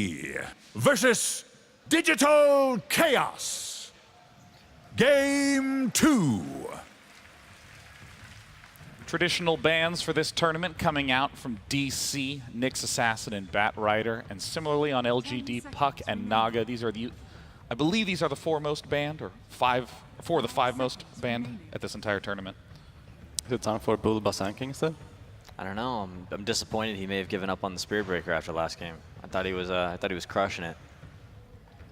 LGD versus Digital Chaos. Game 2. Traditional bans for this tournament coming out from DC, Nyx Assassin and Batrider, and similarly on LGD, Puck and Naga. These are the, I believe these are the 4 most banned, or 4 of the 5 most banned at this entire tournament. Is it time for Bull Basanking instead? I don't know. I'm disappointed he may have given up on the Spirit Breaker after last game. I thought he was crushing it.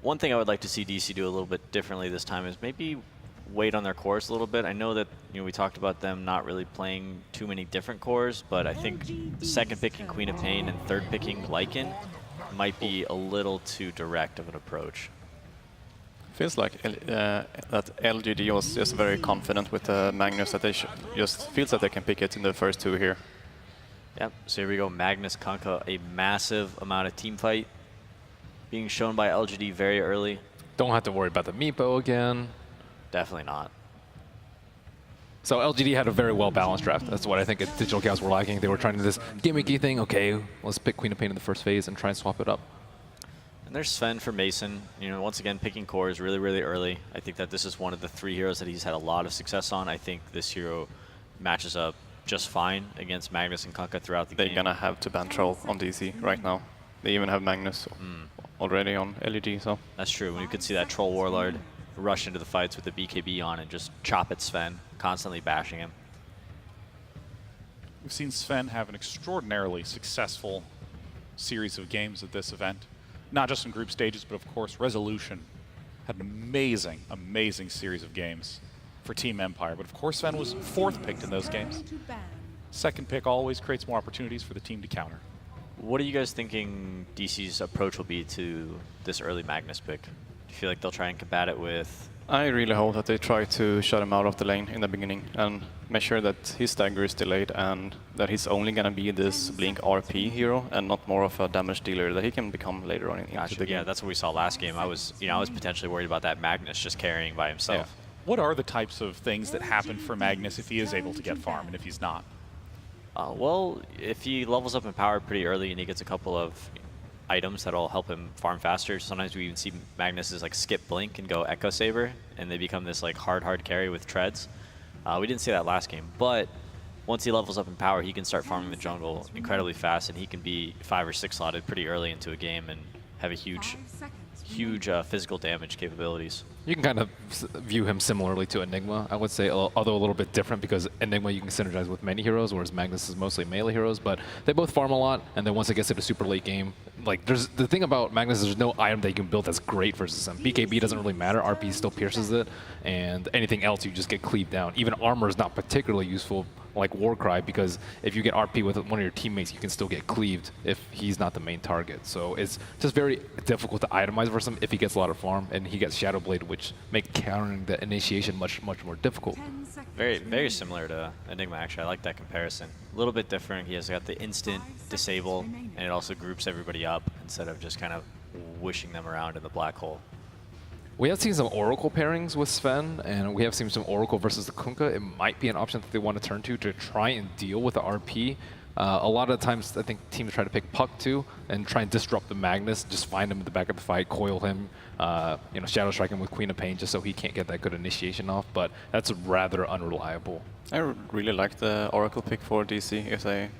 One thing I would like to see DC do a little bit differently this time is maybe wait on their cores a little bit. I know that we talked about them not really playing too many different cores, but I think second picking Queen of Pain and third picking Lycan might be a little too direct of an approach. Feels like that LGD was just very confident with Magnus, that they just feels that they can pick it in the first 2 here. Yep, so here we go, Magnus Kunkka, a massive amount of team fight being shown by LGD very early. Don't have to worry about the Meepo again. Definitely not. So LGD had a very well-balanced draft. That's what I think Digital Chaos were lacking. They were trying to do this gimmicky thing. Okay, let's pick Queen of Pain in the first phase and try and swap it up. And there's Sven for Mason. Once again, picking cores really, really early. I think that this is one of the 3 heroes that he's had a lot of success on. I think this hero matches up just fine against Magnus and Kunkka throughout the game. They're gonna have to ban Troll on DC right now. They even have Magnus already on LEG, so. That's true. When you could see that Troll Warlord rush into the fights with the BKB on and just chop at Sven, constantly bashing him. We've seen Sven have an extraordinarily successful series of games at this event. Not just in group stages, but of course Resolution had an amazing, amazing series of games for Team Empire. But of course Sven was 4th picked in those games. Second pick always creates more opportunities for the team to counter. What are you guys thinking DC's approach will be to this early Magnus pick? Do you feel like they'll try and combat it with... I really hope that they try to shut him out of the lane in the beginning and make sure that his stagger is delayed and that he's only going to be this Blink RP hero and not more of a damage dealer that he can become later on into the game. Yeah, that's what we saw last game. I was potentially worried about that Magnus just carrying by himself. Yeah. What are the types of things that happen for Magnus if he is able to get farm and if he's not? Well, if he levels up in power pretty early and he gets a couple of items that'll help him farm faster. Sometimes we even see Magnus like skip Blink and go Echo Saber, and they become this like hard carry with treads. We didn't see that last game, but once he levels up in power, he can start farming the jungle incredibly fast, and he can be 5 or 6 slotted pretty early into a game and have a huge physical damage capabilities. You can kind of view him similarly to Enigma, I would say, although a little bit different because Enigma you can synergize with many heroes, whereas Magnus is mostly melee heroes, but they both farm a lot, and then once it gets to the super late game, like there's the thing about Magnus is there's no item that you can build that's great versus him. BKB doesn't really matter, RP still pierces it, and anything else you just get cleaved down. Even armor is not particularly useful like Warcry, because if you get RP with one of your teammates, you can still get cleaved if he's not the main target. So it's just very difficult to itemize versus him if he gets a lot of farm, and he gets Shadow Blade, which makes countering the initiation much more difficult. Very similar to Enigma, actually. I like that comparison. A little bit different. He has got the instant disable, and it also groups everybody up instead of just kind of wishing them around in the black hole. We have seen some Oracle pairings with Sven, and we have seen some Oracle versus the Kunkka. It might be an option that they want to turn to try and deal with the RP. A lot of times, I think teams try to pick Puck too and try and disrupt the Magnus, just find him in the back of the fight, coil him, Shadow Strike him with Queen of Pain just so he can't get that good initiation off, but that's rather unreliable. I really like the Oracle pick for DC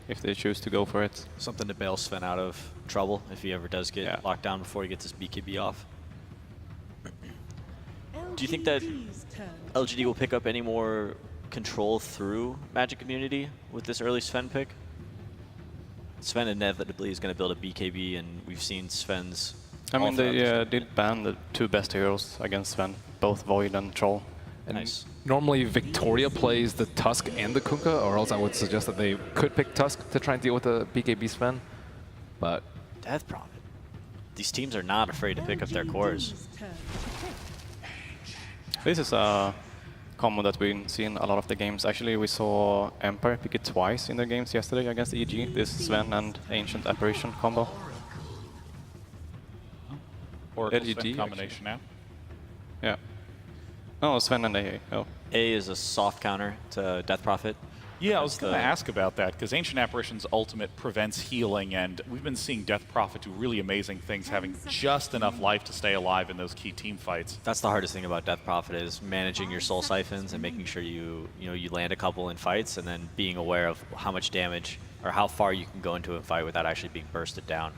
if they choose to go for it. Something to bail Sven out of trouble if he ever does get locked down before he gets his BKB off. Do you think that LGD will pick up any more control through Magic Community with this early Sven pick? Sven inevitably is going to build a BKB, and we've seen Sven's... I mean, they did ban the 2 best heroes against Sven, both Void and Troll. And nice. Normally Victoria plays the Tusk and the Kunkka, or else I would suggest that they could pick Tusk to try and deal with the BKB Sven, but... Death Prophet. These teams are not afraid to pick up their cores. This is a combo that we've seen a lot of the games. Actually, we saw Empire pick it twice in their games yesterday against EG, this Sven and Ancient Apparition combo. Oracle LGD Sven combination now. Yeah. No, Sven and AA. Oh. A is a soft counter to Death Prophet. Yeah, I was going to ask about that, because Ancient Apparition's ultimate prevents healing, and we've been seeing Death Prophet do really amazing things, having just enough life to stay alive in those key team fights. That's the hardest thing about Death Prophet, is managing your soul siphons and making sure you land a couple in fights, and then being aware of how much damage or how far you can go into a fight without actually being bursted down.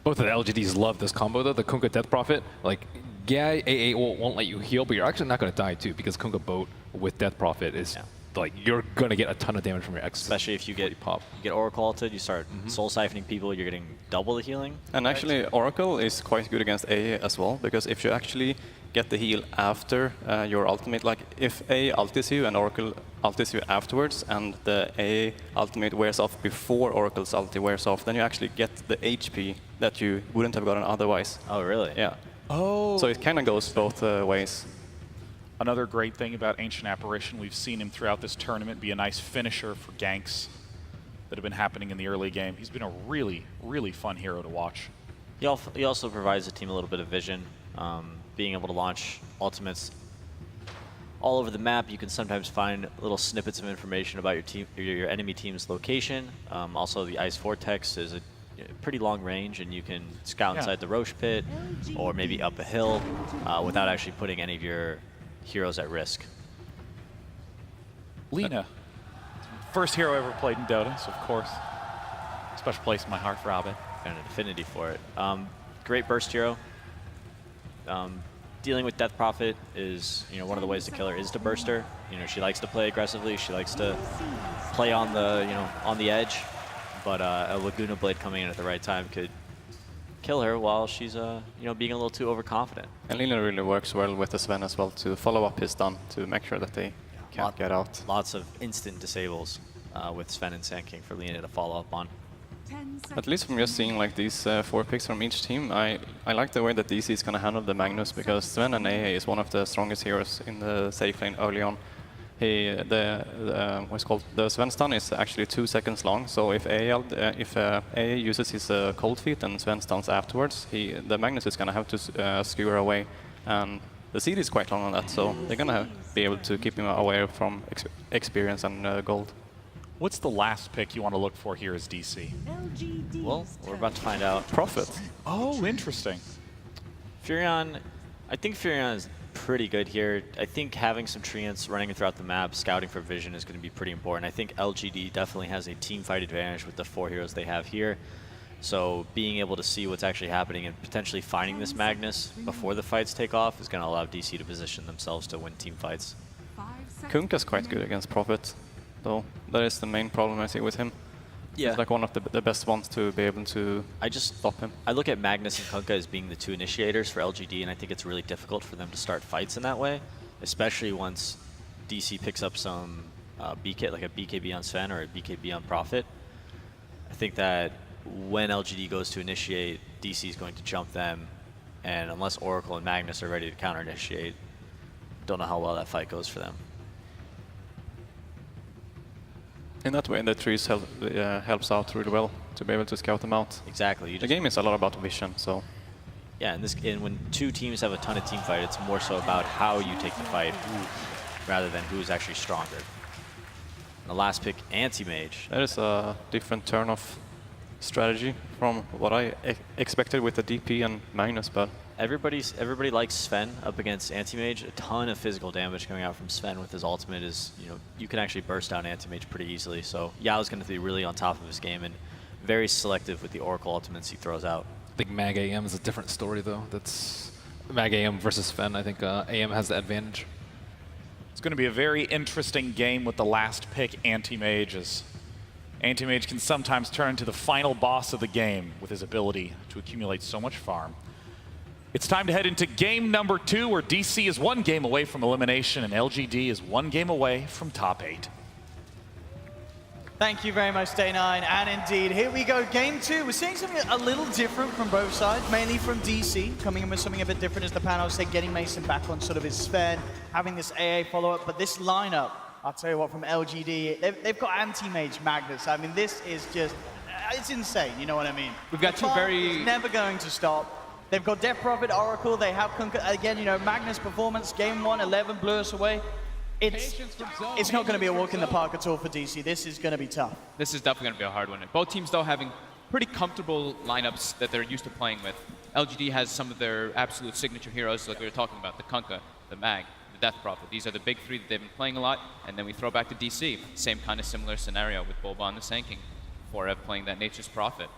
Both of the LGDs love this combo though. The Kunkka Death Prophet, like, yeah, AA won't let you heal, but you're actually not going to die too, because Kunkka Boat with Death Prophet is like, you're going to get a ton of damage from your X. Especially if you get Oracle ulted, you start soul siphoning people, you're getting double the healing. And actually, Oracle is quite good against AA as well, because if you actually get the heal after your ultimate, like if AA ultis you and Oracle ultis you afterwards, and the AA ultimate wears off before Oracle's ulti wears off, then you actually get the HP that you wouldn't have gotten otherwise. Oh, really? Yeah. Oh. So it kind of goes both ways. Another great thing about Ancient Apparition, we've seen him throughout this tournament be a nice finisher for ganks that have been happening in the early game. He's been a really, really fun hero to watch. He also provides the team a little bit of vision, being able to launch ultimates all over the map. You can sometimes find little snippets of information about your enemy team's location. Also, the Ice Vortex is a pretty long range, and you can scout inside the Roche pit or maybe up a hill without actually putting any of your heroes at risk. Lina, first hero ever played in Dota, so of course, special place in my heart for Abe. And an affinity for it. Great burst hero. Dealing with Death Prophet is, one of the ways to kill her is to burst her. She likes to play aggressively. She likes to play on the, on the edge. But a Laguna Blade coming in at the right time could kill her while she's, being a little too overconfident. And Lina really works well with the Sven as well to follow up his stun to make sure that they can't get out. Lots of instant disables with Sven and Sand King for Lina to follow up on. At least from just seeing like these 4 picks from each team, I like the way that DC is going to handle the Magnus, because Sven and AA is one of the strongest heroes in the safe lane early on. The Sven stun is actually 2 seconds long, so if AA uses his cold feet and Sven stuns afterwards, the Magnus is going to have to skewer away, and the CD is quite long on that, so they're going to be able to keep him away from experience and gold. What's the last pick you want to look for here as DC? Well, we're about to find out. Prophet. Oh, interesting. Furion, I think Furion is pretty good here. I think having some treants running throughout the map, scouting for vision is going to be pretty important. I think LGD definitely has a team fight advantage with the 4 heroes they have here. So being able to see what's actually happening and potentially finding this Magnus before the fights take off is going to allow DC to position themselves to win team fights. Kunkka's quite good against Prophet, though. That is the main problem I see with him. Yeah. He's like one of the best ones to be able to stop him. I look at Magnus and Kunkka as being the 2 initiators for LGD, and I think it's really difficult for them to start fights in that way, especially once DC picks up some BK, like a BKB on Sven or a BKB on Prophet. I think that when LGD goes to initiate, DC is going to jump them, and unless Oracle and Magnus are ready to counter-initiate, don't know how well that fight goes for them. In that way, the trees helps out really well to be able to scout them out. Exactly. The game is a lot about vision, so... Yeah, and when 2 teams have a ton of team fight, it's more so about how you take the fight rather than who's actually stronger. And the last pick, Anti-Mage. That is a different turn of strategy from what I expected with the DP and Magnus, but... Everybody likes Sven up against Anti-Mage. A ton of physical damage coming out from Sven with his ultimate is, you can actually burst down Anti-Mage pretty easily. So Yao's going to be really on top of his game and very selective with the Oracle ultimates he throws out. I think Mag AM is a different story though. That's Mag AM versus Sven. I think AM has the advantage. It's going to be a very interesting game with the last pick, Anti-Mage, as Anti-Mage can sometimes turn into the final boss of the game with his ability to accumulate so much farm. It's time to head into game number 2, where DC is 1 game away from elimination and LGD is 1 game away from top 8. Thank you very much, Day9. And indeed, here we go, game 2. We're seeing something a little different from both sides, mainly from DC. Coming in with something a bit different, as the panel said, getting Mason back on sort of his Sven, having this AA follow-up. But this lineup, I'll tell you what, from LGD, they've got Anti-Mage Magnus. I mean, this is just, it's insane, you know what I mean? We've got 2 very... It's never going to stop. They've got Death Prophet, Oracle, they have Kunkka, again, Magnus performance, game 1, 11 blew us away. it's not going to be a walk in the park at all for DC. This is going to be tough. This is definitely going to be a hard one. Both teams, though, having pretty comfortable lineups that they're used to playing with. LGD has some of their absolute signature heroes, like we were talking about, the Kunkka, the Mag, the Death Prophet. These are the big three that they've been playing a lot. And then we throw back to DC. Same kind of similar scenario with Boba on the Sand King. TNC playing that Nature's Prophet.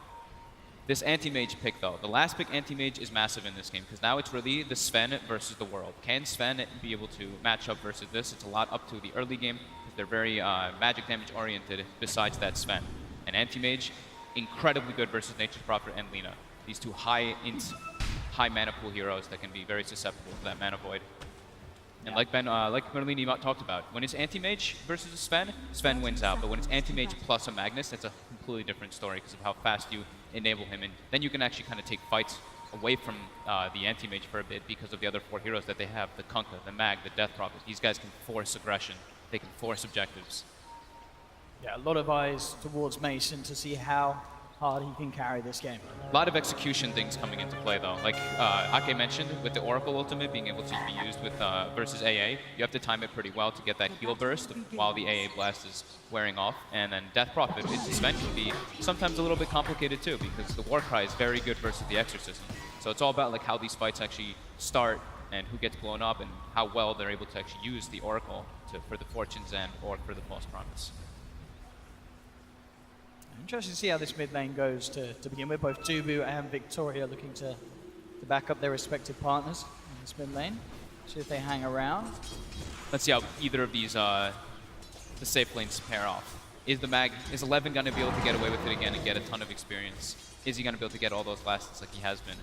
This anti-mage pick, though, the last pick anti-mage is massive in this game because now it's really the Sven versus the world. Can Sven be able to match up versus this? It's a lot up to the early game because they're very magic damage oriented besides that Sven. And anti-mage, incredibly good versus Nature's Prophet and Lina. These two high mana pool heroes that can be very susceptible to that mana void. And like Merlini talked about, when it's anti-mage versus a Sven wins out. But when it's anti-mage plus a Magnus, that's a completely different story because of how fast you enable him. And then you can actually kind of take fights away from the anti-mage for a bit because of the other 4 heroes that they have, the Kunkka, the Mag, the Death Prophet. These guys can force aggression. They can force objectives. Yeah, a lot of eyes towards Mason to see how hard he can carry this game. A lot of execution things coming into play, though. Like Ake mentioned, with the Oracle ultimate being able to be used with versus AA, you have to time it pretty well to get that heal burst while the AA blast is wearing off. And then Death Prophet, its Sven can be sometimes a little bit complicated too, because the Warcry is very good versus the Exorcism. So it's all about like how these fights actually start and who gets blown up and how well they're able to actually use the Oracle for the Fortune's End or for the False Promise. Interesting to see how this mid lane goes to begin with. Both Dubu and Victoria looking to back up their respective partners in this mid lane. See if they hang around. Let's see how either of these the safe lanes pair off. Is 11 going to be able to get away with it again and get a ton of experience? Is he going to be able to get all those last hits like he has been?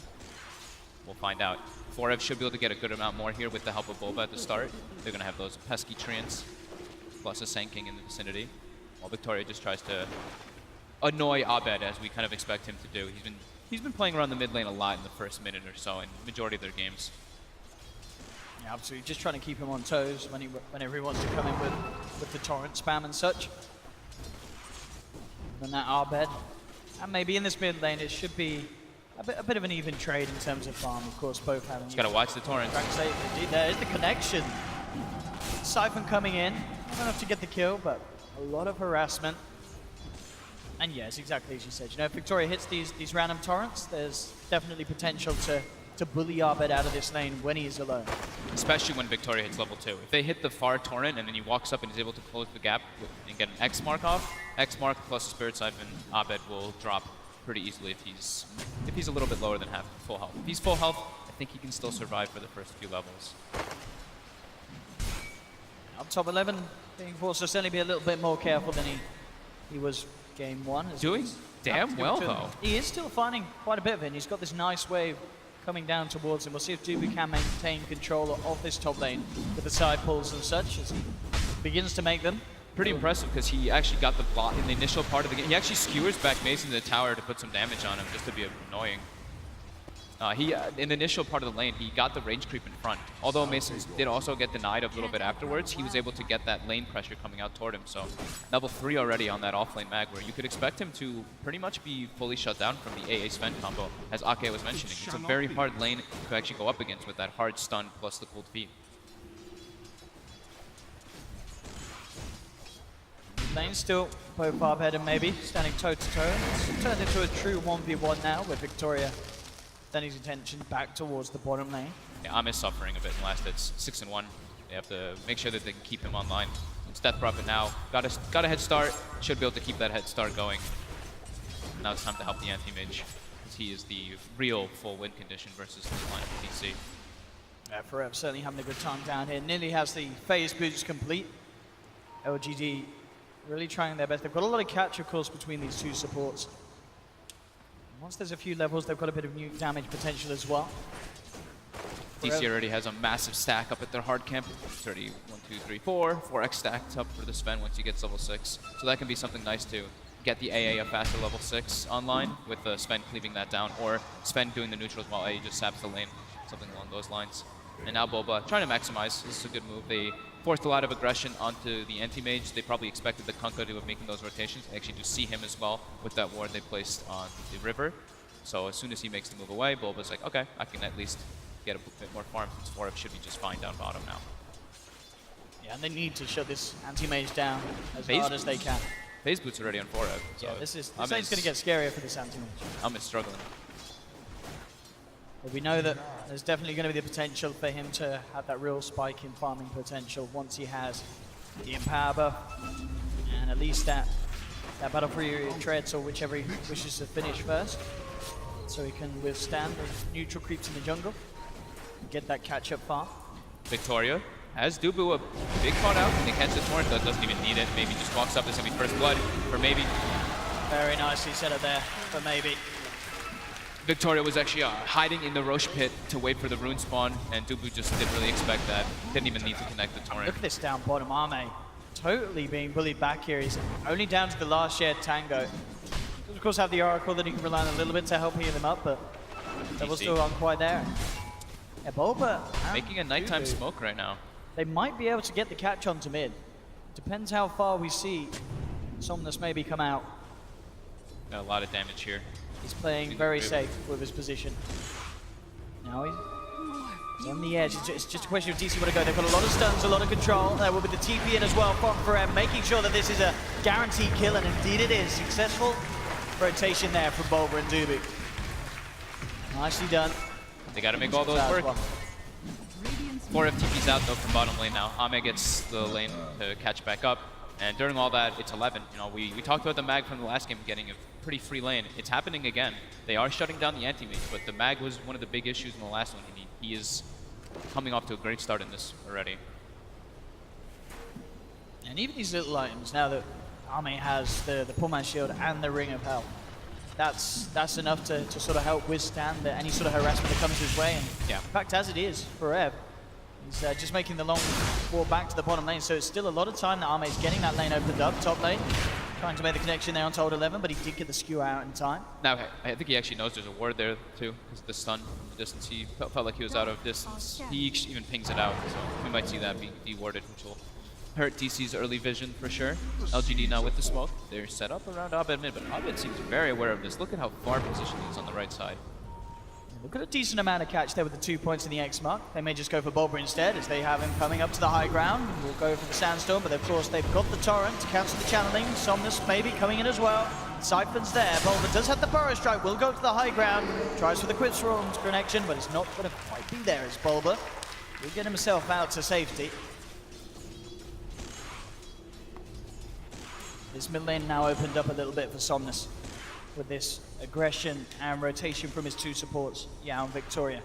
We'll find out. TNC should be able to get a good amount more here with the help of Boba at the start. They're going to have those pesky treants plus a Sand King in the vicinity. While Victoria just tries to annoy Abed as we kind of expect him to do. He's been playing around the mid lane a lot in the first minute or so in majority of their games. Yeah, absolutely. Just trying to keep him on toes whenever he wants to come in with the torrent spam and such. And then that Abed. And maybe in this mid lane it should be a bit of an even trade in terms of farm. Of course, both having... Just got to watch the torrent. Indeed, there is the connection. Siphon coming in. Not enough to get the kill, but a lot of harassment. And yes, exactly as you said. You know, if Victoria hits these random torrents, there's definitely potential to bully Abed out of this lane when he is alone. Especially when Victoria hits level 2. If they hit the far torrent and then he walks up and is able to close the gap and get an X mark off, X mark plus a Spirit Siphon, Abed will drop pretty easily if he's a little bit lower than full health. If he's full health, I think he can still survive for the first few levels. Up top 11, being forced to certainly be a little bit more careful than he was game 1. Doing damn well, though. He is still finding quite a bit of it, and he's got this nice wave coming down towards him. We'll see if Dubu can maintain control of this top lane with the side pulls and such as he begins to make them. Pretty impressive because he actually got the bot in the initial part of the game. He actually skewers back Mason to the tower to put some damage on him just to be annoying. In the initial part of the lane, he got the range creep in front. Although Mason did also get denied a little bit afterwards, he was able to get that lane pressure coming out toward him. So level 3 already on that offlane mag, where you could expect him to pretty much be fully shut down from the AA Sven combo, as Ake was mentioning. It's a very hard lane to actually go up against with that hard stun plus the cooled feet. Lane still both Abed and maybe standing toe to toe. It's turned into a true 1v1 now with Victoria turning his attention back towards the bottom lane. Yeah, Am is suffering a bit in last hits, 6-1. They have to make sure that they can keep him online. It's Death Prophet now. Got a head start. Should be able to keep that head start going. Now it's time to help the anti-mage, because he is the real full win condition versus the lineup of DC. Yeah, TNC certainly having a good time down here. Nearly has the phase boost complete. LGD really trying their best. They've got a lot of catch, of course, between these two supports. Once there's a few levels, they've got a bit of nuke damage potential as well. DC already has a massive stack up at their hard camp. It's already 1, 2, 3, 4. 4x stacked up for the Sven once he gets level 6. So that can be something nice to get the AA a faster level 6 online with the Sven cleaving that down, or Sven doing the neutrals while AA just saps the lane. Something along those lines. And now Boba trying to maximize. This is a good move. They forced a lot of aggression onto the anti-mage. They probably expected the Kunkka to be making those rotations. They actually do see him as well with that ward they placed on the river. So as soon as he makes the move away, Boba's like, okay, I can at least get a bit more farm since TNC should be just fine down bottom now. Yeah, and they need to shut this anti-mage down as Phase hard as they can. Phase Boot's already on 4F. So Yeah, this lane's going to get scarier for this anti-mage. I'm struggling. But we know that there's definitely going to be the potential for him to have that real spike in farming potential once he has the Empower buff and at least that Battle Fury treads or whichever he wishes to finish first, so he can withstand the neutral creeps in the jungle and get that catch-up farm. Victoria has Dubu a big caught out. They catch the torrent, but doesn't even need it. Maybe just walks up. This is going to be first blood for Maybe. Very nicely set up there for Maybe. Victoria was actually hiding in the Roche pit to wait for the rune spawn, and Dubu just didn't really expect that. Didn't even need to connect the torrent. Look at this down bottom. Arme totally being bullied back here. He's only down to the last shared tango. Does of course have the Oracle that he can rely on a little bit to help heal him up, but that was still aren't quite there. Yeah, Bulba Making a nighttime smoke right now. They might be able to get the catch onto mid. Depends how far we see Somnus maybe come out. Got a lot of damage here. He's playing very safe with his position. Now he's on the edge. It's just a question of DC where to go. They've got a lot of stuns, a lot of control. There will be the TP in as well from Forever, making sure that this is a guaranteed kill, and indeed it is. Successful rotation there from Bulba and Newbee. Nicely done. They got to make all those work. 4F TP's out though from bottom lane now. Ame gets the lane to catch back up. And during all that, it's 11. You know, we talked about the mag from the last game getting a pretty free lane. It's happening again. They are shutting down the anti-mage, but the mag was one of the big issues in the last one. He is coming off to a great start in this already. And even these little items, now that Ame has the Pullman Shield and the Ring of Hell, that's enough to sort of help withstand any sort of harassment that comes his way. And yeah. In fact, as it is for Ev, he's just making the long walk back to the bottom lane, so it's still a lot of time that Ame's getting that lane opened up, top lane. Trying to make the connection there on Told 11, but he did get the skew out in time. Now, I think he actually knows there's a ward there, too, because the stun from the distance. He felt like he was out of distance. He even pings it out, so we might see that being de-warded, which will hurt DC's early vision for sure. LGD now with the smoke. They're set up around Abed mid, but Abed seems very aware of this. Look at how far positioned he is on the right side. We've got a decent amount of catch there with the 2 points in the X mark. They may just go for Bulba instead, as they have him coming up to the high ground. We'll go for the Sandstorm, but of course they've got the Torrent to cancel the channeling. Somnus maybe coming in as well. Siphon's there. Bulba does have the Burrow Strike, will go to the high ground. Tries for the Quick Swarm's connection, but it's not going to quite be there as Bulba will get himself out to safety. This mid lane now opened up a little bit for Somnus with this aggression and rotation from his two supports, Yao and Victoria.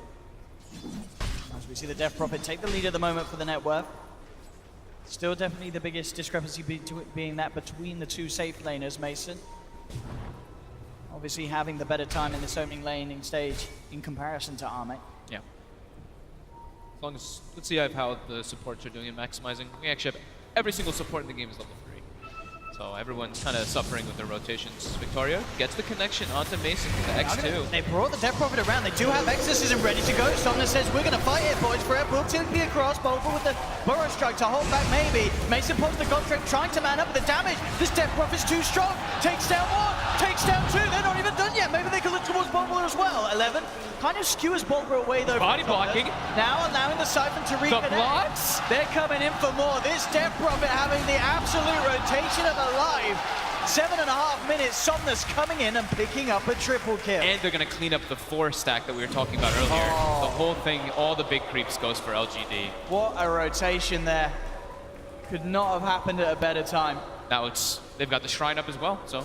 As we see the Death Prophet take the lead at the moment for the net worth. Still definitely the biggest discrepancy being that between the two safe laners, Mason. Obviously having the better time in this opening laning stage in comparison to Arme. Yeah. As long as, let's see how the supports are doing in maximizing. We actually have every single support in the game is level 3. So everyone's kind of suffering with their rotations. Victoria gets the connection onto Mason with the X2. They brought the Death Prophet around. They do have exorcism ready to go. Somnus says, we're going to fight it, boys. Forever will TP across. Bulba with the Burrow Strike to hold back maybe. Mason pulls the contract, trying to man up with the damage. This Death Prophet's too strong. Takes down one, takes down two. They're not even done yet. Maybe they can look towards Bulba as well. 11 kind of skewers Bulba away though. Body blocking. Now allowing the Siphon to reconnect. The blocks. They're coming in for more. This Death Prophet having the absolute rotation of a life. 7.5 minutes, Somnus coming in and picking up a triple kill. And they're going to clean up the 4 stack that we were talking about earlier. The whole thing, all the big creeps goes for LGD. What a rotation there. Could not have happened at a better time. Now they've got the Shrine up as well, so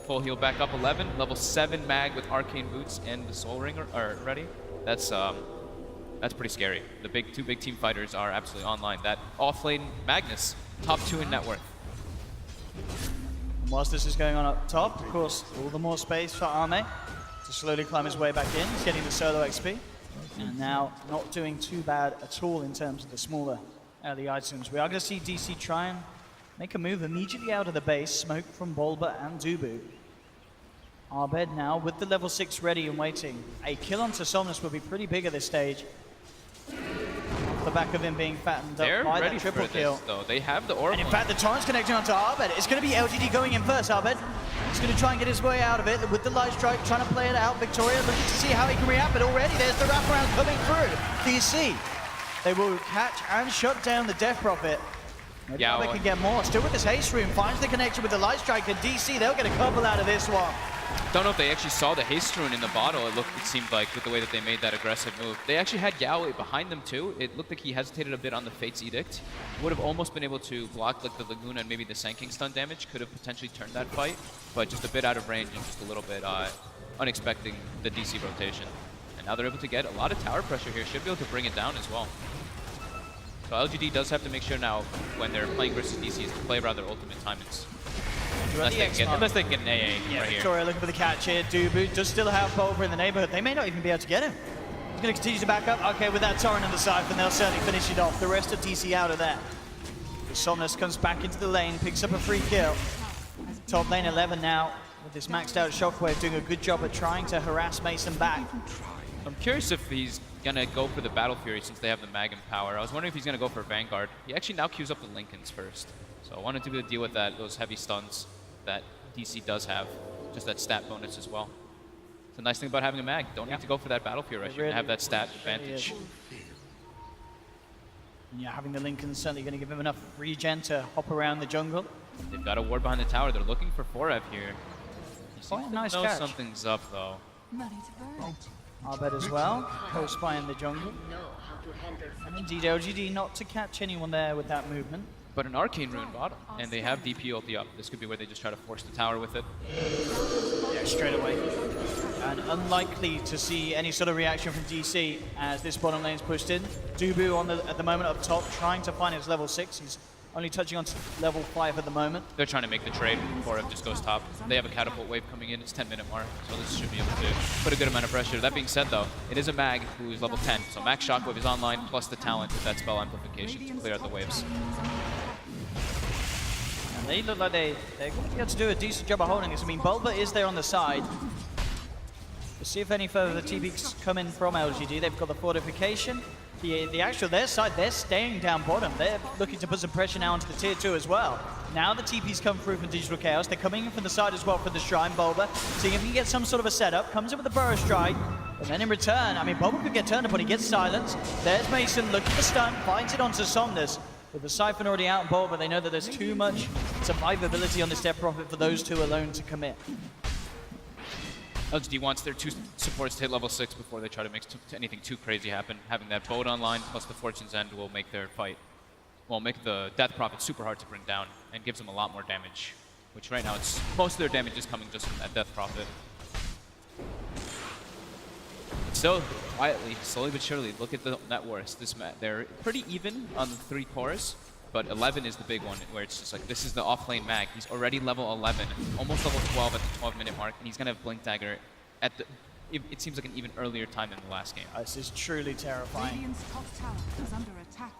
full heal back up 11. Level 7 mag with Arcane Boots and the Soul Ring are ready. That's pretty scary. The two big team fighters are absolutely online. That offlane Magnus, top 2 in net worth. Whilst this is going on up top, of course, all the more space for Arme to slowly climb his way back in. He's getting the solo XP. And now not doing too bad at all in terms of the smaller early items. We are going to see DC try and make a move immediately out of the base. Smoke from Bulba and Dubu. Abed now with the level 6 ready and waiting. A kill onto Somnus will be pretty big at this stage. The back of him being fattened They're up by ready that triple for kill. this, though. They have the Oracle. And in fact, the Torrent's connecting onto Abed. It's going to be LGD going in first, Abed. He's going to try and get his way out of it with the Light Strike, trying to play it out. Victoria looking to see how he can react, but already there's the wraparound coming through. DC. They will catch and shut down the Death Prophet. Maybe Yeah, they well, can get more. Still with this haste room, finds the connection with the Light Striker. DC, they'll get a couple out of this one. don't know if they actually saw the haste rune in the bottle. It seemed like, with the way that they made that aggressive move. They actually had Yao behind them too. It looked like he hesitated a bit on the Fate's Edict. Would have almost been able to block like the Laguna and maybe the Sanking stun damage. Could have potentially turned that fight, but just a bit out of range and just a little bit unexpecting the DC rotation. And now they're able to get a lot of tower pressure here. Should be able to bring it down as well. So LGD does have to make sure now, when they're playing versus DC, is to play around their ultimate timings. Unless they can get an AA Yeah, right Victoria looking for the catch here. Dubu does still have Bulber in the neighborhood. They may not even be able to get him. He's going to continue to back up. Okay, with that Torrent and the Siphon, they'll certainly finish it off. The rest of DC out of there. Somnus comes back into the lane, picks up a free kill. Top lane 11 now, with this maxed out Shockwave, doing a good job at trying to harass Mason back. I'm curious if he's gonna go for the Battle Fury since they have the Mag and Power. I was wondering if he's gonna go for Vanguard. He actually now queues up the Lincolns first. So I wanted to be able to deal with that, those heavy stuns that DC does have. Just that stat bonus as well. It's a nice thing about having a Mag. Don't need to go for that Battle Fury rush. You can have that stat advantage. Yeah, having the Lincoln certainly going to give him enough regen to hop around the jungle. They've got a ward behind the tower. They're looking for Forev here. He seems to nice know catch. something's up though. Arbet as well, close by in the jungle. And indeed LGD not to catch anyone there with that movement. But an Arcane Rune bottom, and they have DP ulti up. This could be where they just try to force the tower with it. Yeah, straight away. And unlikely to see any sort of reaction from DC as this bottom lane is pushed in. Dubu on at the moment up top, trying to find his level 6. He's only touching on level 5 at the moment. They're trying to make the trade before it just goes top. They have a catapult wave coming in. It's 10-minute mark, so this should be able to put a good amount of pressure. That being said, though, it is a Mag who is level 10, so Max Shockwave is online, plus the talent with that spell amplification to clear out the waves. And they look like they're going to be able to do a decent job of holding this. I mean, Bulba is there on the side. We'll see if any further TPs come in from LGD. They've got the fortification. The actual, their side, they're staying down bottom. They're looking to put some pressure now onto the tier 2 as well. Now the TPs come through from Digital Chaos. They're coming in from the side as well for the Shrine. Bulba, seeing if he can get some sort of a setup. Comes in with the Burrow Strike. And then in return, I mean, Bulba could get turned upon. He gets silenced. There's Mason looking for stun. Finds it onto Somnus. With the Siphon already out on Bulba, they know that there's too much survivability on this Death Prophet for those two alone to commit. LGD wants their 2 supports to hit level 6 before they try to make anything too crazy happen. Having that boat online plus the Fortune's End will make their fight, well, make the Death Prophet super hard to bring down and gives them a lot more damage. Which right now, it's most of their damage is coming just from that Death Prophet. So quietly, slowly but surely, look at the net worths. They're pretty even on the 3 cores. But 11 is the big one, where it's just like, this is the off-lane Mag. He's already level 11, almost level 12 at the 12-minute mark, and he's going to have Blink Dagger at the, it seems like an even earlier time than the last game. This is truly terrifying. Radiant's top tower is under attack.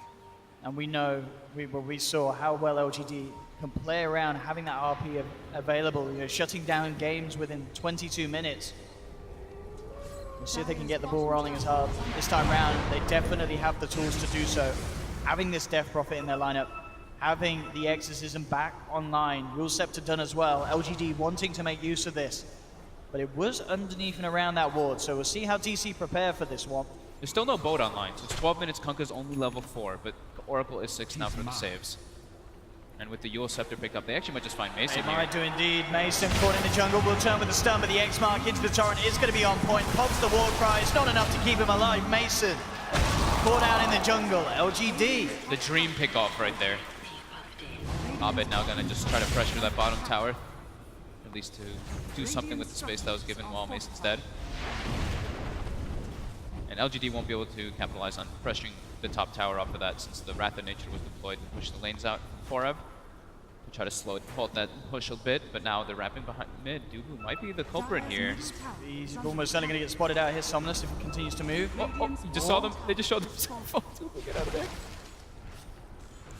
And we know, we saw how well LGD can play around having that RP available, you know, shutting down games within 22 minutes. We'll see if they can get the ball rolling as hard. This time round, they definitely have the tools to do so. Having this Death Prophet in their lineup, having the Exorcism back online, Rule Scepter done as well, LGD wanting to make use of this. But it was underneath and around that ward, so we'll see how DC prepare for this one. There's still no boat online, so it's 12 minutes, Kunkka's only level 4, but Oracle is 6 now for the saves. And with the Yule Scepter pick up, they actually might just find Mason They here. might do indeed. Mason caught in the jungle, will turn with the stun, but the X-Mark into the torrent is going to be on point. Pops the war cry, it's not enough to keep him alive. Mason caught out in the jungle, LGD. The dream pick off right there. Abed now gonna just try to pressure that bottom tower. At least to do something with the space that was given while Mason's dead. And LGD won't be able to capitalize on pressuring the top tower off of that since the Wrath of Nature was deployed to push the lanes out for Forev. To try to slow it, halt that push a bit, but now they're wrapping behind mid. Dubu might be the culprit here. He's almost certainly going to get spotted out here, Somnus, if he continues to move. Oh, you just saw them. They just showed themselves. Oh, Dubu, get out of there.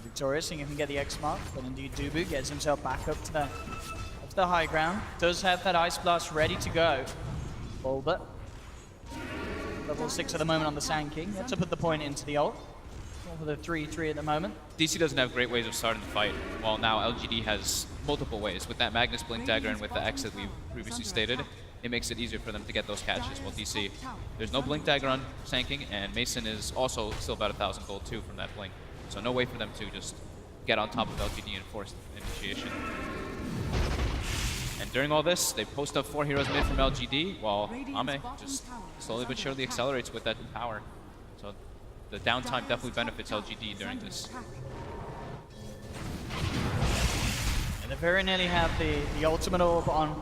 Victorious, seeing if he can get the X-Mark, but indeed Dubu gets himself back up to the high ground. Does have that Ice Blast ready to go. Bulba. Level 6 at the moment on the Sand King. Let's put the point into the ult. For the 3-3 at the moment. DC doesn't have great ways of starting the fight, while now LGD has multiple ways. With that Magnus Blink Dagger and with the X that we previously stated, it makes it easier for them to get those catches. While DC, there's no Blink Dagger on Sanking, and Mason is also still about 1,000 gold too from that Blink. So no way for them to just get on top of LGD and force initiation. And during all this, they post up 4 heroes mid from LGD, while Ame just slowly but surely accelerates with that power. So the downtime definitely benefits LGD during this. And they very nearly have the ultimate orb on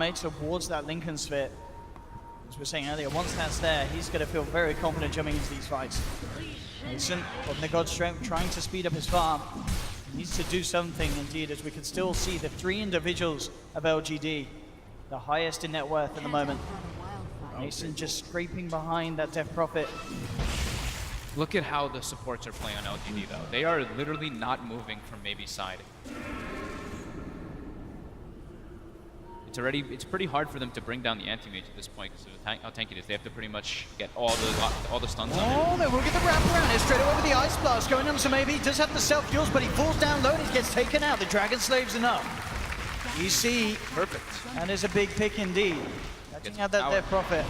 Ame towards that Lincoln Sphere. As we were saying earlier, once that's there, he's going to feel very confident jumping into these fights. Mason, from the God Strength, trying to speed up his farm. He needs to do something indeed, as we can still see the 3 individuals of LGD, the highest in net worth at the moment. Mason just scraping behind that Death Prophet. Look at how the supports are playing on LGD though. They are literally not moving from maybe side. It's pretty hard for them to bring down the anti-mage at this point because of how tanky it is. They have to pretty much get all the stuns on him. Oh, they will get the wrap around here straight away with the Ice Blast going on. So maybe he does have the self-kills, but he falls down low and he gets taken out. The Dragon Slave's enough. You see, Perfect. that is a big pick indeed. Catching out that Death Prophet.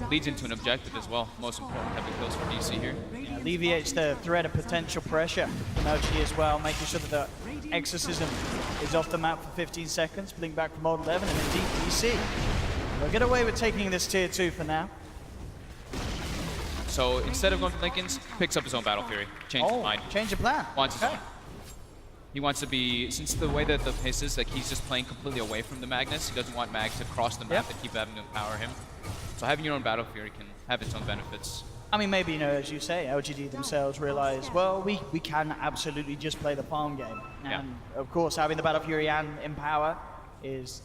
Leads into an objective as well. Most important, having kills for DC here. Alleviates the threat of potential pressure from LGD as well, making sure that the Exorcism is off the map for 15 seconds. Blink back from Old 11 and indeed DC. They'll get away with taking this tier 2 for now. So instead of going for Lincoln's, picks up his own Battle Fury. Changes his mind. Change of plan. Wants his own. He wants to be, since the way that the pace is, like he's just playing completely away from the Magnus. He doesn't want Mag to cross the map and keep having to empower him. So having your own Battle Fury can have its own benefits. I mean, maybe, you know, as you say, LGD themselves realize, well, we can absolutely just play the farm game. And of course, having the Battle Fury and Empower is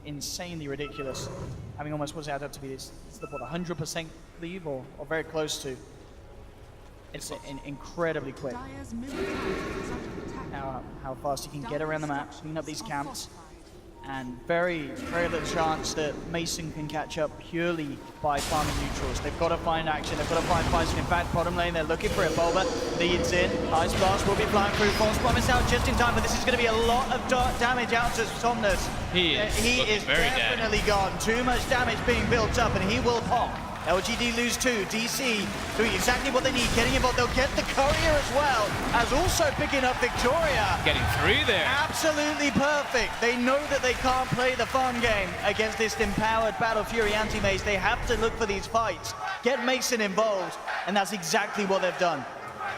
insanely ridiculous. Having almost, what's it add up to be, it's what, 100% cleave or very close to. It's incredibly quick. How fast you can get around the map, clean up these camps. And very little chance that Mason can catch up purely by farming neutrals. They've got to find action, they've got to find fights. In fact, bottom lane, they're looking for it. Bulba leads in. Ice Blast will be flying through. False Promise out just in time, but this is going to be a lot of damage out to Somnus. He is very definitely gone. Too much damage being built up, and he will pop. LGD lose 2. DC doing exactly what they need, getting involved. They'll get the courier as well, as also picking up Victoria. Getting 3 there. Absolutely perfect. They know that they can't play the fun game against this empowered Battle Fury anti-mage. They have to look for these fights, get Mason involved, and that's exactly what they've done.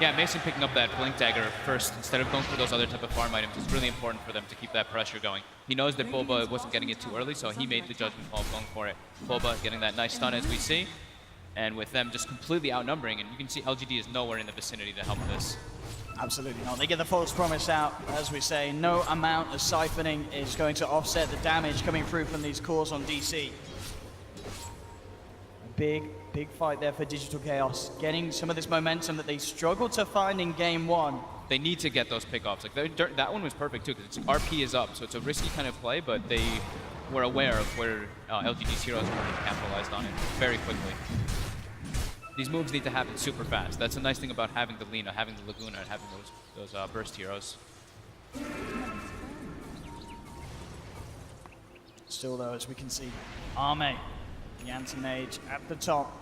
Yeah, Mason picking up that Blink Dagger first instead of going for those other type of farm items is really important for them to keep that pressure going. He knows that Bulba wasn't getting it too early, so he made the judgment call of going for it. Bulba getting that nice stun as we see, and with them just completely outnumbering, and you can see LGD is nowhere in the vicinity to help this. Absolutely not. They get the False Promise out, as we say. No amount of siphoning is going to offset the damage coming through from these cores on DC. Big fight there for Digital Chaos, getting some of this momentum that they struggled to find in game 1. They need to get those pickoffs. Like that one was perfect too, because RP is up, so it's a risky kind of play, but they were aware of where LGD's heroes were and capitalized on it very quickly. These moves need to happen super fast. That's the nice thing about having the Lina, having the Laguna, and having those burst heroes. Still though, as we can see, Ame, the anti-mage at the top,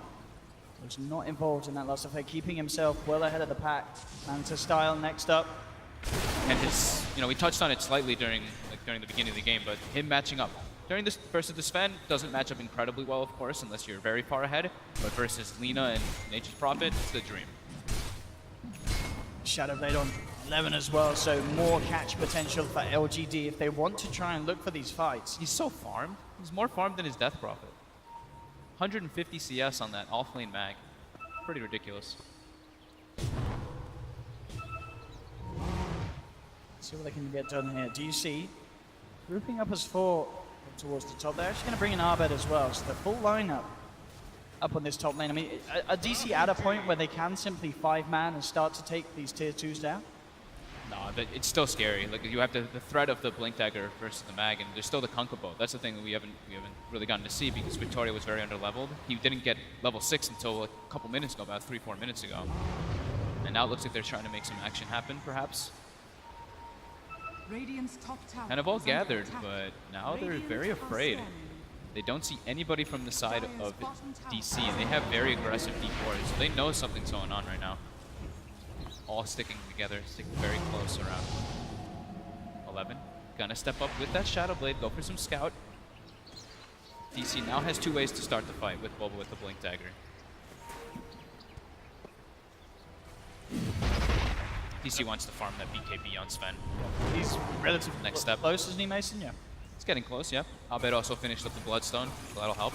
was not involved in that last effect, keeping himself well ahead of the pack. Manta Style next up. And his, we touched on it slightly during the beginning of the game, but him matching up during this versus the Sven doesn't match up incredibly well, of course, unless you're very far ahead. But versus Lina and Nature's Prophet, it's the dream. Shadow Blade on 11 as well, so more catch potential for LGD if they want to try and look for these fights. He's so farmed. He's more farmed than his Death Prophet. 150 CS on that off-lane mag. Pretty ridiculous. Let's see what they can get done here. DC grouping up as 4 towards the top. They're actually going to bring in Arbed as well, so the full lineup up on this top lane. I mean, are DC at a point where they can simply 5-man and start to take these tier 2s down? No, it's still scary. Like you have the threat of the Blink Dagger versus the mag, and there's still the Kunkabo. That's the thing that we haven't really gotten to see because Victoria was very underleveled. He didn't get level 6 until a couple minutes ago, about 3-4 minutes ago. And now it looks like they're trying to make some action happen, perhaps. Radiant's top tower Kind of all is under gathered, attack. but now they're very afraid. They don't see anybody from the side of DC, and they have very aggressive D4s, so they know something's going on right now. all sticking together, sticking very close around 11. Gonna step up with that Shadow Blade, go for some scout. DC now has 2 ways to start the fight with Boba with the Blink Dagger. DC wants to farm that BKB on Sven. He's relatively Next step. close, isn't he, Mason? Yeah. It's getting close, yeah. Abed also finished up the Bloodstone, so that'll help.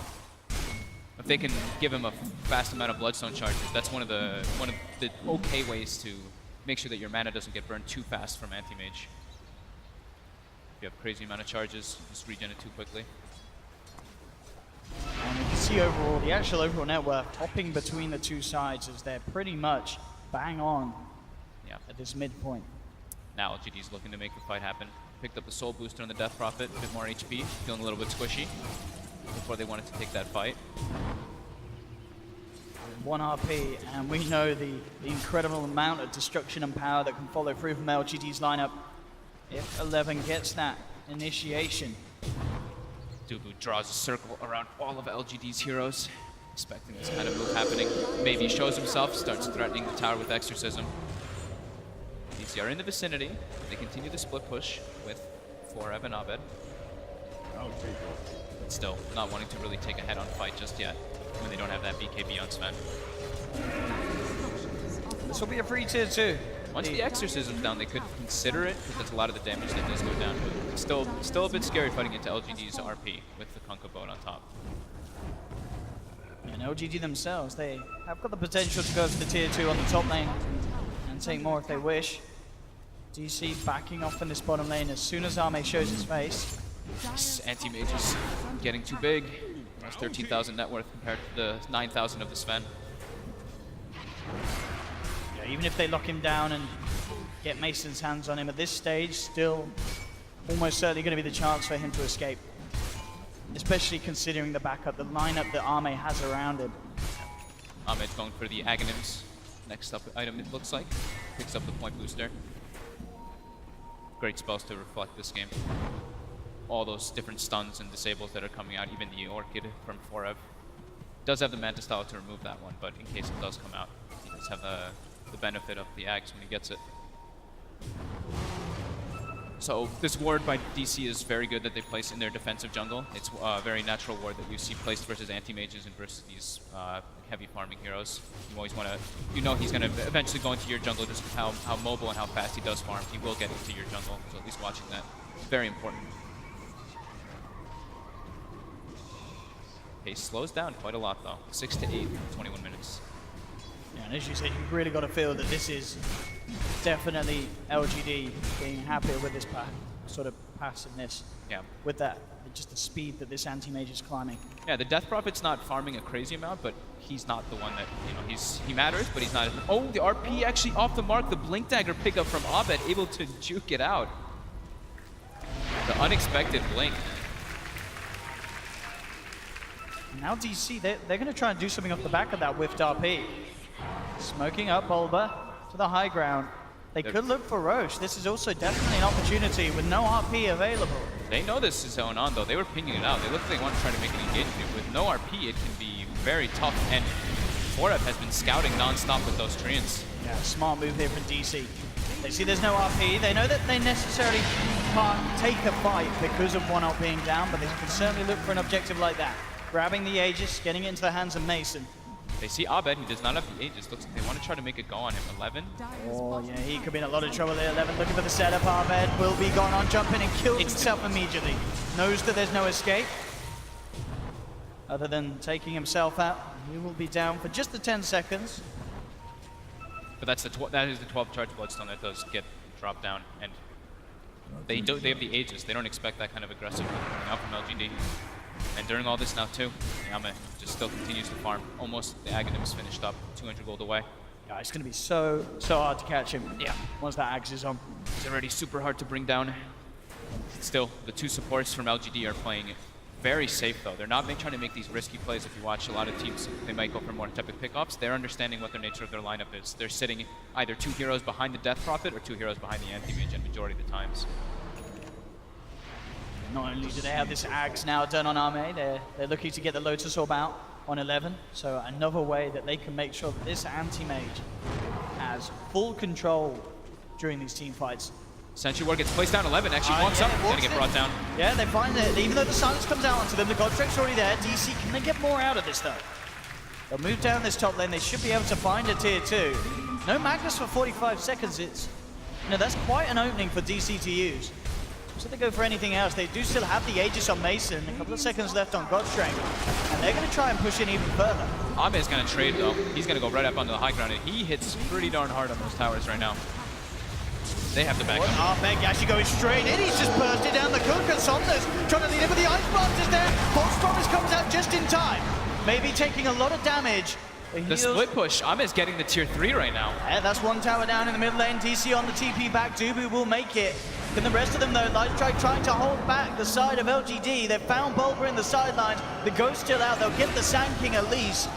If they can give him a fast amount of Bloodstone charges, that's one of the okay ways to make sure that your mana doesn't get burned too fast from Anti-Mage. If you have crazy amount of charges, just regen it too quickly. And you can see overall, the actual overall network hopping between the two sides as they're pretty much bang on at this midpoint. Now LGD's looking to make the fight happen. Picked up the Soul Booster on the Death Prophet, a bit more HP, feeling a little bit squishy before they wanted to take that fight. 1 RP, and we know the incredible amount of destruction and power that can follow through from LGD's lineup if 11 gets that initiation. Dubu draws a circle around all of LGD's heroes, expecting this kind of move happening. Maybe shows himself, starts threatening the tower with Exorcism. DC are in the vicinity. They continue the split push with Forever and Abed. But still, not wanting to really take a head-on fight just yet when they don't have that BKB on Sven. This will be a free tier 2. Once the Exorcism's down, they could consider it, because that's a lot of the damage that does go down. But still a bit scary fighting into LGD's RP with the Kunkka boat on top. And LGD themselves, they have got the potential to go to the tier 2 on the top lane and take more if they wish. DC backing off in this bottom lane as soon as Arme shows his face. This Anti-Mage is getting too big. Almost 13,000 net worth compared to the 9,000 of the Sven. Yeah, even if they lock him down and get Mason's hands on him at this stage, still almost certainly going to be the chance for him to escape. Especially considering the backup, the lineup that Arme has around him. Ahmed's going for the Aghanims. Next up item, it looks like. Picks up the point booster. Great spells to reflect this game. All those different stuns and disables that are coming out, even the Orchid from Forev. Does have the Manta Style to remove that one, but in case it does come out, he does have the benefit of the Ags when he gets it. So this ward by DC is very good that they place in their defensive jungle. It's a very natural ward that you see placed versus anti-mages and versus these heavy farming heroes. You always want to, you know he's going to eventually go into your jungle just with how mobile and how fast he does farm. He will get into your jungle, so at least watching that is very important. Pace slows down quite a lot though. 6 to 8, 21 minutes. Yeah, and as you said, you've really got to feel that this is definitely LGD being happier with this sort of passiveness. Yeah. With that, just the speed that this anti-mage is climbing. Yeah, the Death Prophet's not farming a crazy amount, but he's not the one that, you know, he matters, but he's not. Oh, the RP actually off the mark. The Blink Dagger pickup from Abed, able to juke it out. The unexpected blink. Now DC, they're going to try and do something off the back of that whiffed RP. Smoking up Bulba to the high ground. They could look for Roche. This is also definitely an opportunity with no RP available. They know this is going on though. They were pinging it out. They look like they want to try to make an engagement. With no RP, it can be very tough. And Forev has been scouting non-stop with those treants. Yeah, smart move here from DC. They see there's no RP. They know that they necessarily can't take a fight because of 1-0 being down, but they can certainly look for an objective like that. Grabbing the Aegis, getting it into the hands of Mason. They see Abed, he does not have the Aegis. Looks like they want to try to make it go on him. 11. Oh, yeah, he could be in a lot of trouble there. 11 looking for the setup. Abed will be gone on, jumping and kills himself immediately. Knows that there's no escape. Other than taking himself out, he will be down for just the 10 seconds. But that is the 12 charge Bloodstone that does get dropped down. And they have the Aegis. They don't expect that kind of aggressive coming out from LGD. And during all this now too, Yame just still continues to farm. Almost the Aghanims finished up, 200 gold away. Yeah, it's going to be so hard to catch him. Yeah, once that Axe is on. It's already super hard to bring down. Still, the two supports from LGD are playing very safe though. They're not trying to make these risky plays. If you watch a lot of teams, they might go for more typical pickups. They're understanding what the nature of their lineup is. They're sitting either 2 heroes behind the Death Prophet or 2 heroes behind the Anti-Mage at majority of the times. Not only do they have this Axe now done on Arme, they're looking to get the Lotus Orb out on 11. So another way that they can make sure that this anti-mage has has full control during these team fights. Sentry Ward gets placed down. 11 actually walks up. Gonna get brought down. Yeah, they find it. Even though the silence comes out onto them, the Godstrike's already there. DC, can they get more out of this though? They'll move down this top lane. They should be able to find a tier 2. No Magnus for 45 seconds. It's, you know, that's quite an opening for DC to use. So they go for anything else. They do still have the Aegis on Mason. A couple of seconds left on Godstrike. And they're going to try and push in even further. Ame's gonna trade though. He's gonna go right up onto the high ground, and he hits pretty darn hard on those towers right now. They have to back up. Armeg actually going straight in. He's just bursted down the cook, and Saunders trying to lead it, but the Ice Blast is there. False Promise comes out just in time. Maybe taking a lot of damage. The split push. Ame's getting the tier 3 right now. Yeah, that's one tower down in the mid lane. DC on the TP back. Newbee will make it. Can the rest of them though? Lightstrike trying to hold back the side of LGD. They've found Bulber in the sidelines. The Ghost still out. They'll get the Sand King at least.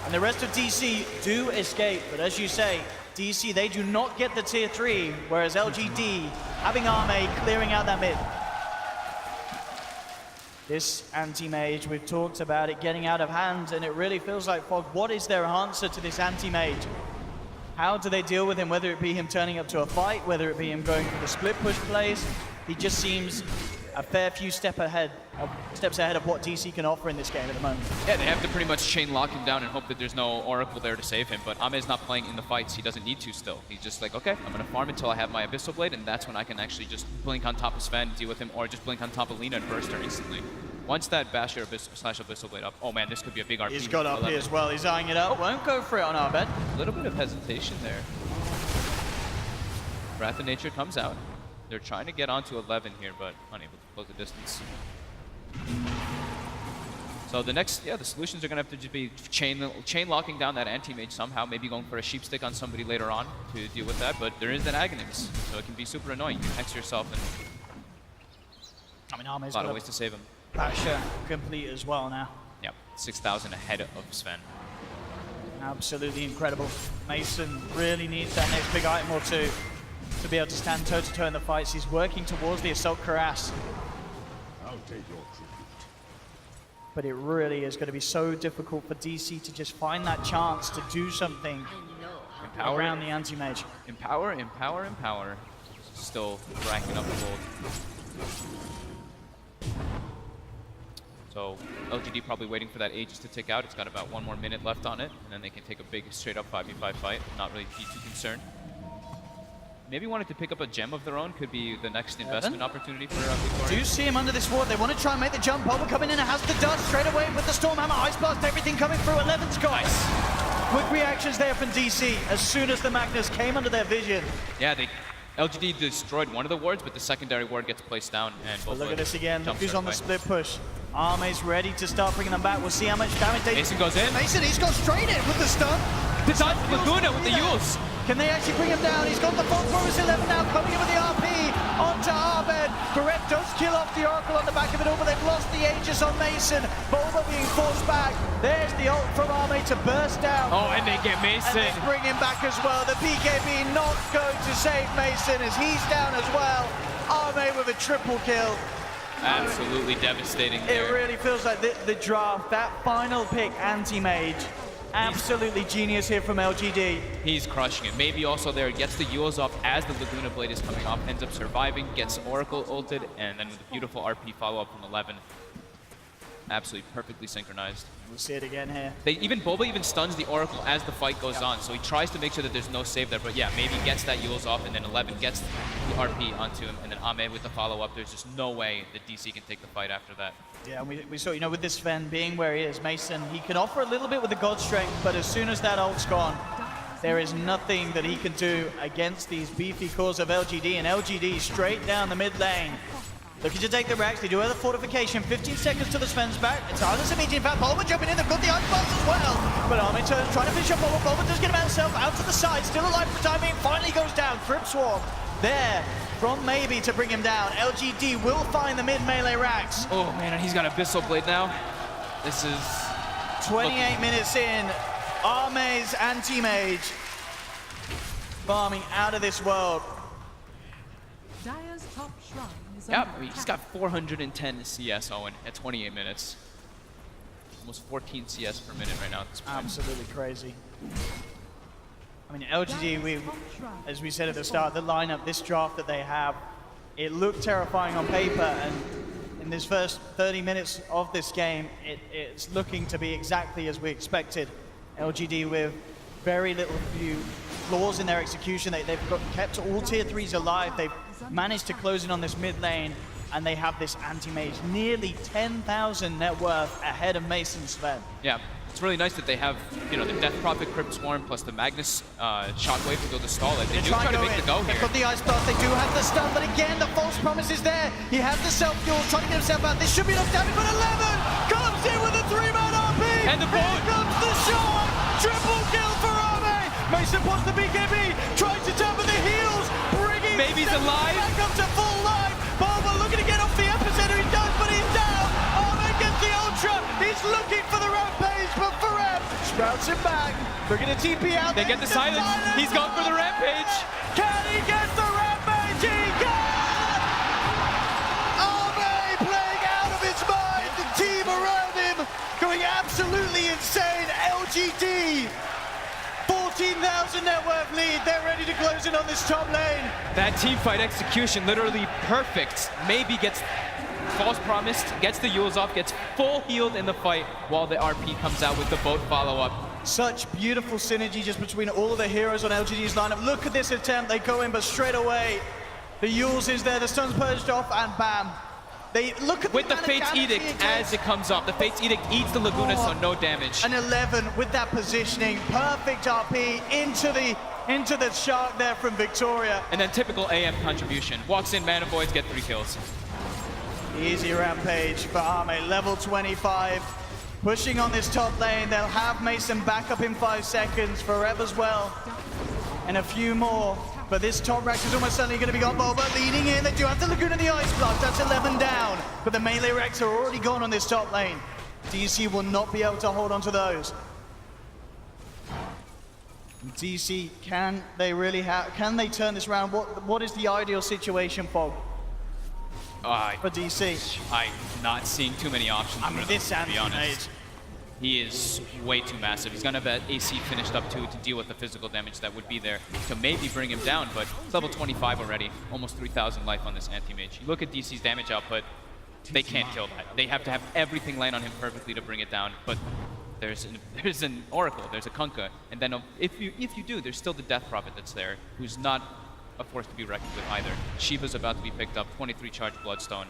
And the rest of DC do escape. But as you say, DC, they do not get the tier 3, whereas LGD, having Arme clearing out that mid. This anti-mage, we've talked about it getting out of hand, and it really feels like, Fog, what is their answer to this anti-mage? How do they deal with him, whether it be him turning up to a fight, whether it be him going for the split push plays? He just seems a fair few steps ahead of what DC can offer in this game at the moment. Yeah, they have to pretty much chain lock him down and hope that there's no Oracle there to save him, but Ame's not playing in the fights. He doesn't need to still. He's just like, okay, I'm going to farm until I have my Abyssal Blade, and that's when I can actually just blink on top of Sven, deal with him, or just blink on top of Lina and burst her instantly. Once that Basher slash Abyssal Blade up, oh man, this could be a big RP. He's got up here as well. He's eyeing it up. Won't go for it on our bed. A little bit of hesitation there. Wrath of Nature comes out. They're trying to get onto 11 here, but unable to close the distance. So the next, the solutions are going to have to just be chain locking down that anti-mage somehow, maybe going for a sheep stick on somebody later on to deal with that, but there is an Aghanim's, so it can be super annoying. You can hex yourself, and I mean, Arme's a lot got of ways to save him. Basher complete as well now. Yep, 6,000 ahead of Sven. Absolutely incredible. Mason really needs that next big item or two to be able to stand toe-to-toe in the fights. He's working towards the Assault Cuirass. I'll take your tribute. But it really is going to be so difficult for DC to just find that chance to do something around the anti-mage. Empower, empower, empower. Still racking up the gold. So LGD probably waiting for that Aegis to tick out. It's got about 1 more minute left on it, and then they can take a big straight-up 5v5 fight. Not really be too concerned. Maybe wanted to pick up a gem of their own. Could be the next investment opportunity for Victoria. Do see him under this ward. They want to try and make the jump. Bulber coming in and has the dust straight away with the Stormhammer, Ice Blast, everything coming through. 11's got. Nice. Quick reactions there from DC as soon as the Magnus came under their vision. Yeah, LGD destroyed one of the wards, but the secondary ward gets placed down. And both look at this again. Look who's on the split push. Arme's ready to start bringing them back. We'll see how much damage they... Mason goes in. Mason, he's gone straight in with the stun. The dodge Laguna with the Yules. Can they actually bring him down? He's got the False Promise 11 now, coming in with the RP onto Arbed. Barret does kill off the Oracle on the back of it all, but they've lost the Aegis on Mason. Bulber being forced back. There's the ult from Arme to burst down. Oh, and they get Mason. And they bring him back as well. The BKB not going to save Mason as he's down as well. Arme with a triple kill. Absolutely devastating there. It really feels like the draft, that final pick, anti-mage. Absolutely genius here from LGD. He's crushing it. Maybe also there gets the Yules off as the Laguna Blade is coming off, ends up surviving, gets Oracle ulted, and then with a beautiful RP follow-up from 11. Absolutely perfectly synchronized. We'll see it again here. Boba even stuns the Oracle as the fight goes on, so he tries to make sure that there's no save there, but yeah, maybe gets that Yules off, and then 11 gets the RP onto him, and then Ame with the follow-up. There's just no way that DC can take the fight after that. Yeah, and we saw, you know, with this Sven being where he is, Mason, he can offer a little bit with the God Strength, but as soon as that ult's gone, there is nothing that he can do against these beefy cores of LGD, and LGD straight down the mid lane. Looking to take the racks, they do have the fortification, 15 seconds to the Sven's back. It's Arlen's immediate, in fact, Bulber jumping in, they've got the Ice Blast as well. But Armin turns, trying to finish up Bulber. Bulber does get him out himself, out to the side, still alive for the time being, finally goes down. Crypt Swarm there from Maybe to bring him down. LGD will find the mid-melee racks. Oh man, and he's got Abyssal Blade now. This is... 28 minutes in, Arme's anti-mage farming out of this world. Dire's top shrine is Yep, under he's got 410 CS, Owen, at 28 minutes. Almost 14 CS per minute right now at this point. Absolutely crazy. I mean, LGD, as we said at the start, the lineup, this draft that they have, it looked terrifying on paper, and in this first 30 minutes of this game, it's looking to be exactly as we expected. LGD with very little few flaws in their execution. They've kept all tier 3s alive. They've managed to close in on this mid lane, and they have this anti-mage, nearly 10,000 net worth ahead of Mason Sven. Yeah, it's really nice that they have, you know, the Death Prophet Crypt Swarm plus the Magnus Shockwave to go to stall it. They do try to make the go here. They've got the Ice Blast, they do have the stun, but again, the false promise is there. He has the self-fuel, trying to get himself out. This should be enough damage, but 11 comes in with a 3-man RP! And the bullet! Here comes the shot! Triple kill for Arme! Mason wants the BKB, trying to turn with the heels, bringing Maybe's alive. back up to full life. Barber looking to get off the epicenter, he does, but he's down. Arme gets the ultra, he's looking for the rampage, but Forever sprouts him back. Looking to TP out. They get the silence. He's gone for the rampage. Can he get the rampage? He can! Arme playing out of his mind. The team around him going absolutely insane. LGD 14,000 net worth lead. They're ready to close in on this top lane. That team fight execution, literally perfect. Maybe gets false promised, gets the Yules off, gets full healed in the fight while the RP comes out with the boat follow-up. Such beautiful synergy just between all of the heroes on LGD's lineup. Look at this attempt. They go in, but straight away, the Yules is there, the stun's purged off, and bam. They look at with the Fate's Edict as it comes up. The Fate's Edict eats the Laguna, so no damage. An 11 with that positioning, perfect RP into the shark there from Victoria. And then typical AM contribution. Walks in, mana voids, get 3 kills. Easy rampage for Arme, level 25. Pushing on this top lane, they'll have Mason back up in 5 seconds, Forever as well, and a few more. But this top rack is almost certainly going to be got Boba leading in. They do have the Laguna and the Ice Blast. That's 11 down. But the melee racks are already gone on this top lane. DC will not be able to hold on to those. DC, can they really can they turn this around? What is the ideal situation for DC? I'm not seeing too many options. I mean, this to be honest. anti-mage. He is way too massive. He's gonna have that AC finished up too to deal with the physical damage that would be there to maybe bring him down, but it's level 25 already, almost 3,000 life on this anti-mage. You look at DC's damage output, they can't kill that. They have to have everything land on him perfectly to bring it down, but there's an Oracle, there's a Kunkka, and then if you do, there's still the Death Prophet that's there, who's not a force to be reckoned with either. Shiva's about to be picked up, 23 charge Bloodstone.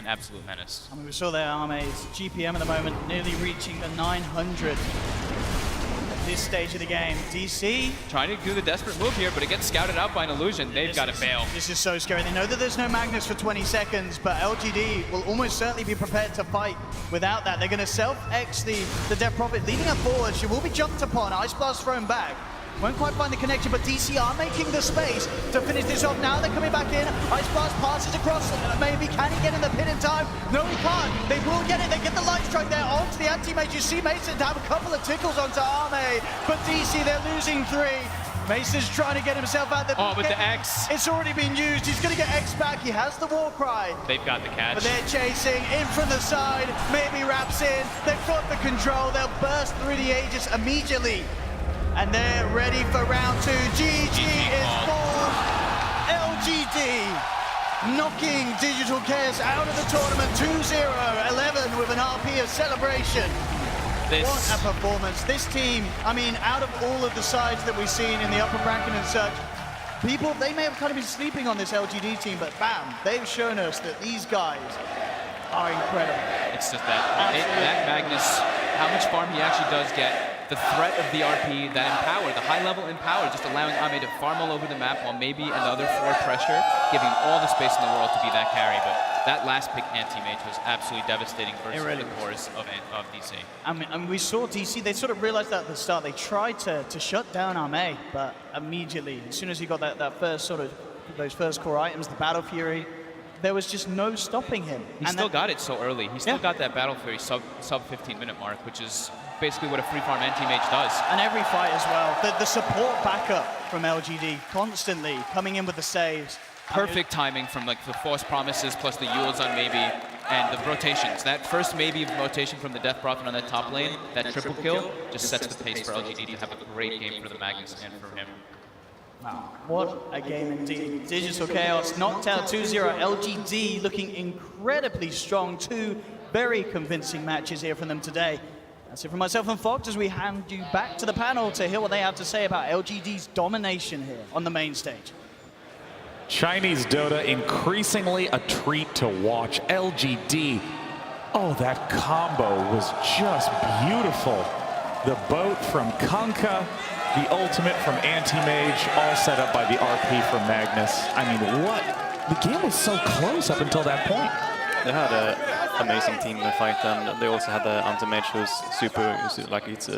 An absolute menace. I mean, we saw their Arme's GPM at the moment, nearly reaching the 900 at this stage of the game. DC trying to do the desperate move here, but it gets scouted out by an illusion. They've got to bail. This is so scary. They know that there's no Magnus for 20 seconds, but LGD will almost certainly be prepared to fight without that. They're going to self-X the Death Prophet, leading her forward. She will be jumped upon. Ice Blast thrown back. Won't quite find the connection, but DC are making the space to finish this off. Now they're coming back in. Ice Blast passes across. Maybe can he get in the pit in time? No, he can't. They will get it. They get the light strike there onto the anti-mage. You see Mason have a couple of tickles onto Arme, but DC, they're losing 3. Mason's trying to get himself out there. Oh, with the X. It's already been used. He's going to get X back. He has the war cry. They've got the catch. But they're chasing in from the side. Maybe wraps in. They've got the control. They'll burst through the Aegis immediately. And they're ready for round 2. GG is born. LGD knocking Digital Chaos out of the tournament 2-0. 11 with an RP of celebration. What a performance. This team, I mean, out of all of the sides that we've seen in the upper bracket and such, people, they may have kind of been sleeping on this LGD team, but bam, they've shown us that these guys are incredible. It's just that Magnus, how much farm he actually does get. The threat of the RP, that Empower, the high level Empower, just allowing Ame to farm all over the map while maybe another 4 pressure, giving all the space in the world to be that carry. But that last pick anti-mage was absolutely devastating versus the cores of DC. I mean, we saw DC, they sort of realized that at the start. They tried to shut down Ame, but immediately, as soon as he got that first sort of, those first core items, the Battle Fury, there was just no stopping him. He still got it so early. He still got that Battle Fury sub 15-minute mark, which is basically what a free farm anti-mage does. And every fight as well. The support backup from LGD constantly coming in with the saves. Perfect timing from like the false promises plus the Yules on maybe. And the rotations, that first maybe of rotation from the Death Prophet on that top lane, that triple kill, just sets the pace for LGD to have a great game for the Magnus and for him. Wow, what a game indeed. Digital Chaos knocked out 2-0. LGD looking incredibly strong. Two very convincing matches here from them today. That's it from myself and Fox as we hand you back to the panel to hear what they have to say about LGD's domination here on the main stage. Chinese Dota increasingly a treat to watch. LGD, oh, that combo was just beautiful. The boat from Kunkka, the ultimate from Anti-Mage, all set up by the RP from Magnus. I mean, what? The game was so close up until that point. They had an amazing team fight, and they also had the Anti-Mage who's super, like it's,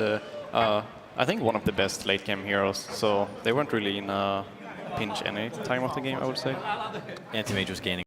I think one of the best late game heroes, so they weren't really in a pinch any time of the game, I would say. Anti-Mage was gaining